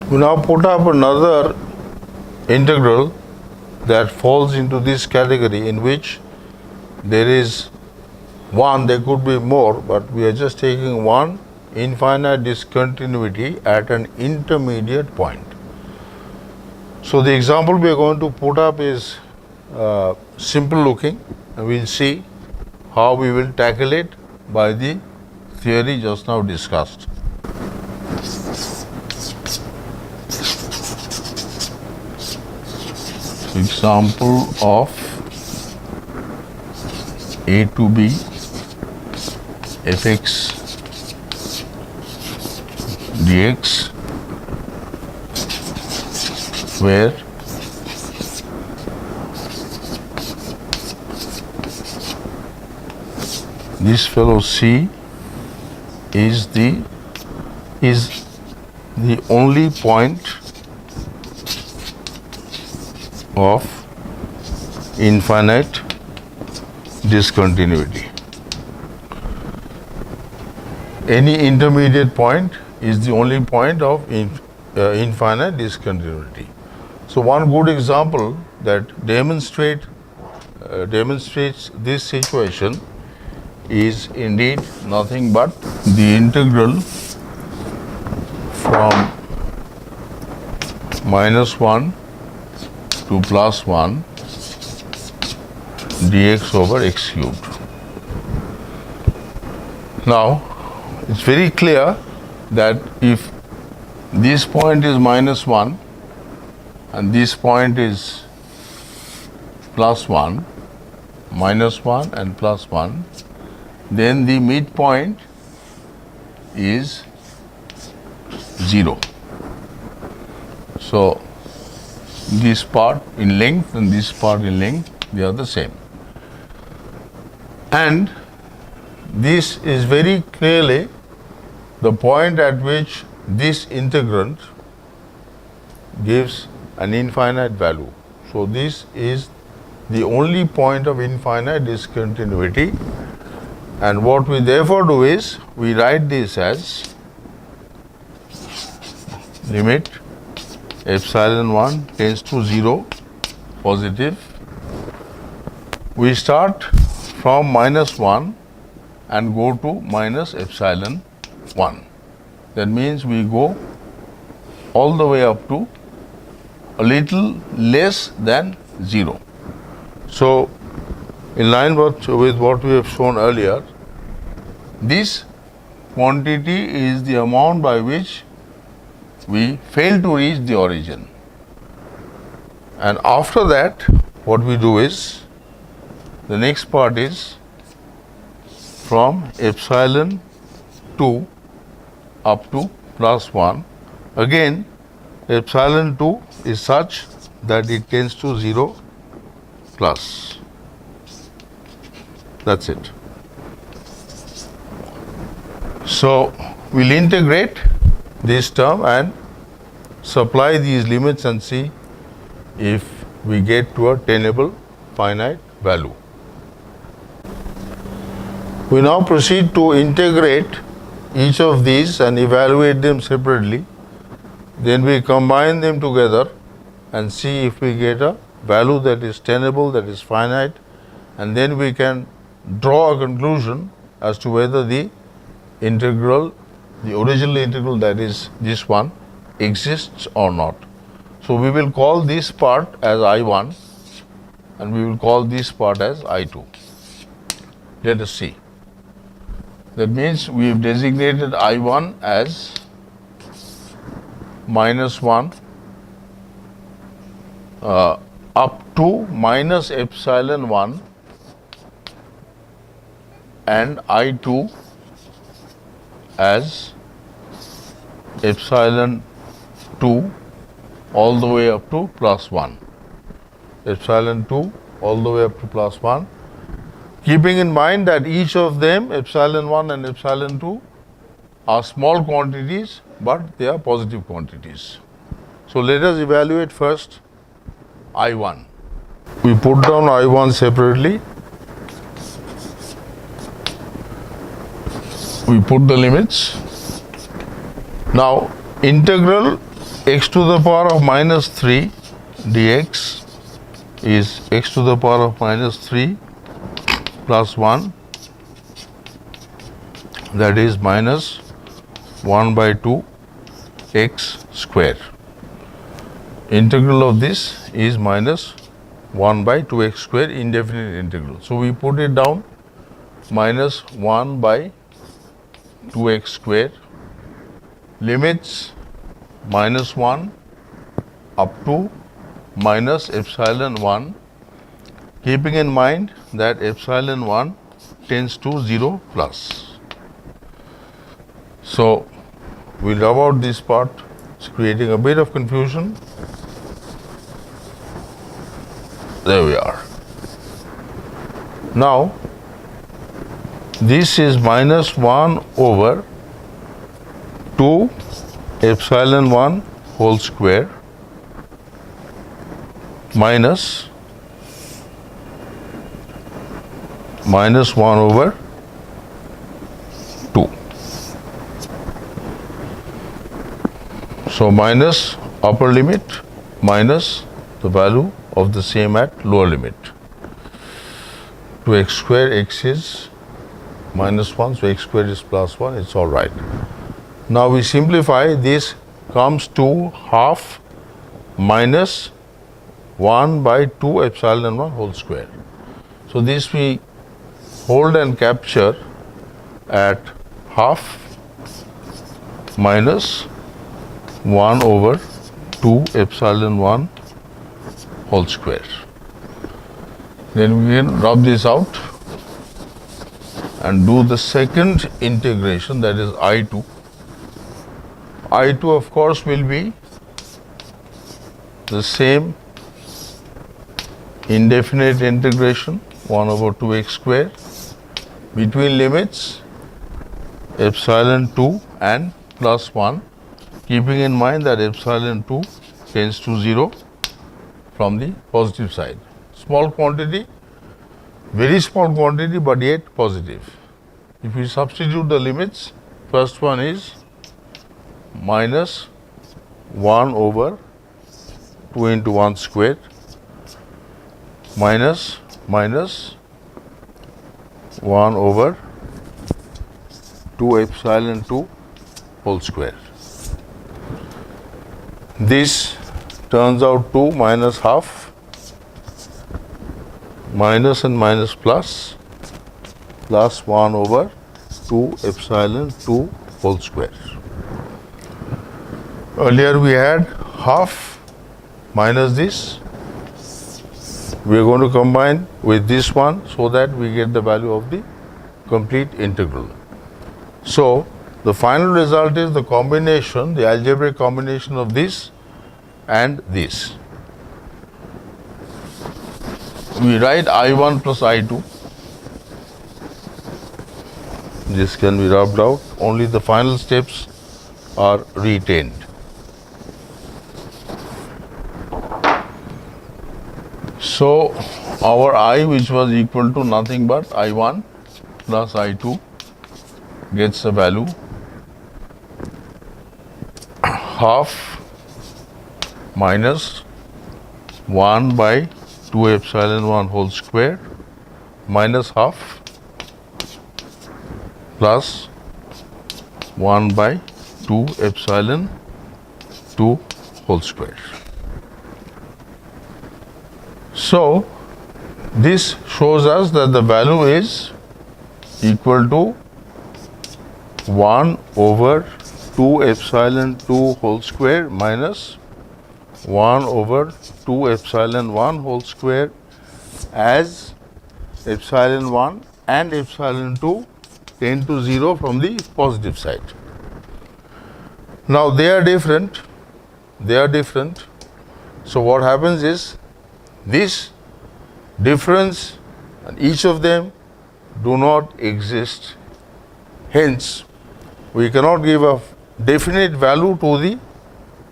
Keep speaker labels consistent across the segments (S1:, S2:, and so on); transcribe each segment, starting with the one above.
S1: We now put up another integral that falls into this category, in which there is one, there could be more, but we are just taking one infinite discontinuity at an intermediate point. So the example we are going to put up is simple looking, and we will see how we will tackle it by the theory just now discussed. Example of a to b fx dx, where this fellow C is the only point of infinite discontinuity. Any intermediate point is the only point of infinite discontinuity. So one good example that demonstrates this situation is indeed nothing but the integral from -1 to +1 dx over x cubed. Now, it's very clear that if this point is -1 and this point is +1, -1 and +1, then the midpoint is 0. So, this part in length and this part in length, they are the same. And this is very clearly the point at which this integrand gives an infinite value. So this is the only point of infinite discontinuity, and what we therefore do is we write this as limit epsilon 1 tends to 0 positive. We start from -1 and go to minus epsilon 1. That means we go all the way up to a little less than 0. So, in line with what we have shown earlier, this quantity is the amount by which we fail to reach the origin. And after that, what we do is, the next part is from epsilon 2 up to +1. Again, epsilon 2 is such that it tends to 0 plus. That's it. So, we'll integrate this term and supply these limits and see if we get to a tenable finite value. We now proceed to integrate each of these and evaluate them separately. Then we combine them together and see if we get a value that is tenable, that is finite, and then we can draw a conclusion as to whether the integral, the original integral, that is this one, exists or not. So we will call this part as I1 and we will call this part as I2. Let us see. That means we have designated I1 as -1 up to minus epsilon 1, and I2 as epsilon 2 all the way up to +1. Epsilon 2 all the way up to +1. Keeping in mind that each of them, epsilon 1 and epsilon 2, are small quantities, but they are positive quantities. So let us evaluate first I1. We put down I1 separately. We put the limits. Now, integral x to the power of minus 3 dx is x to the power of minus 3 plus 1, that is minus 1 by 2 x square. Integral of this is minus 1 by 2x square, indefinite integral. So we put it down, minus 1 by 2x square, limits minus 1 up to minus epsilon 1, keeping in mind that epsilon 1 tends to 0 plus. So we'll rub out this part. It's creating a bit of confusion. There we are. Now this is minus 1 over 2 epsilon 1 whole square minus 1 over 2. So minus upper limit minus the value of the same at lower limit. 2x square, x is minus 1, so x square is plus 1, it's all right. Now we simplify, this comes to half minus 1 by 2 epsilon 1 whole square. So this we hold and capture at half minus 1 over 2 epsilon 1 whole square. Then we can rub this out and do the second integration, that is I2. I2 of course will be the same indefinite integration 1 over 2x square between limits epsilon 2 and plus 1, keeping in mind that epsilon 2 tends to 0 from the positive side. Small quantity, very small quantity, but yet positive. If we substitute the limits, first one is minus 1 over 2 into 1 square minus 1 over 2 epsilon 2 whole square. This turns out to minus half, minus and minus plus 1 over 2 epsilon 2 whole square. Earlier we had half minus this. We are going to combine with this one so that we get the value of the complete integral. So the final result is the combination, the algebraic combination of this and this. We write I1 plus I2. This can be rubbed out. Only the final steps are retained. So our I, which was equal to nothing but I1 plus I2, gets a value half minus 1 by 2 epsilon 1 whole square minus half plus 1 by 2 epsilon 2 whole square. So this shows us that the value is equal to 1 over 2 epsilon 2 whole square minus 1 over 2 epsilon 1 whole square, as epsilon 1 and epsilon 2 tend to 0 from the positive side. Now they are different. So what happens is, this difference and each of them do not exist. Hence, we cannot give a definite value to the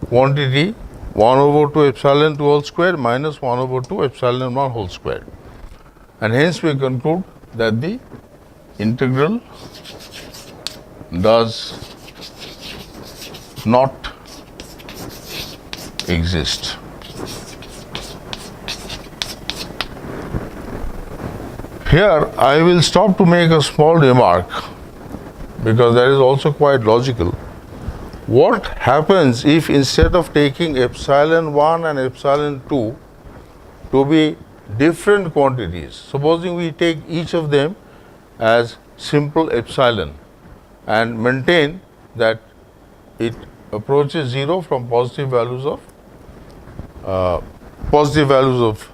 S1: quantity 1 over 2 epsilon 2 whole square minus 1 over 2 epsilon 1 whole square. And hence we conclude that the integral does not exist. Here I will stop to make a small remark because that is also quite logical. What happens if instead of taking epsilon 1 and epsilon 2 to be different quantities, supposing we take each of them as simple epsilon and maintain that it approaches 0 from positive values of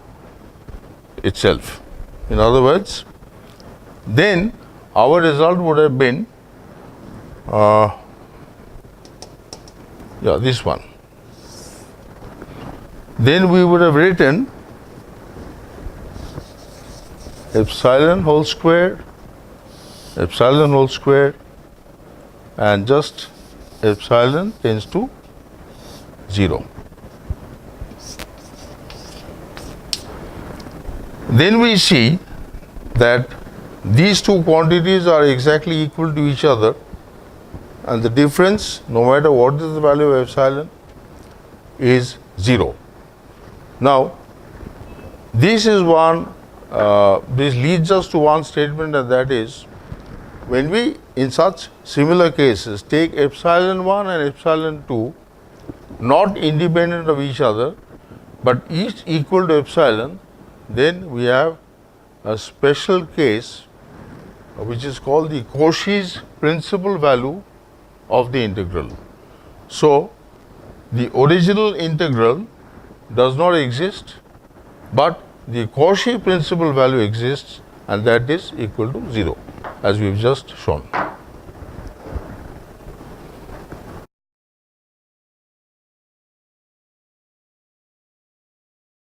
S1: itself. In other words, then our result would have been this one. Then we would have written epsilon whole square, and just epsilon tends to 0. Then we see that these two quantities are exactly equal to each other, and the difference, no matter what is the value of epsilon, is 0. Now, this leads us to one statement, and that is, when we in such similar cases take epsilon 1 and epsilon 2 not independent of each other but each equal to epsilon, then we have a special case which is called the Cauchy's principal value of the integral. So, the original integral does not exist, but the Cauchy principal value exists, and that is equal to 0, as we have just shown.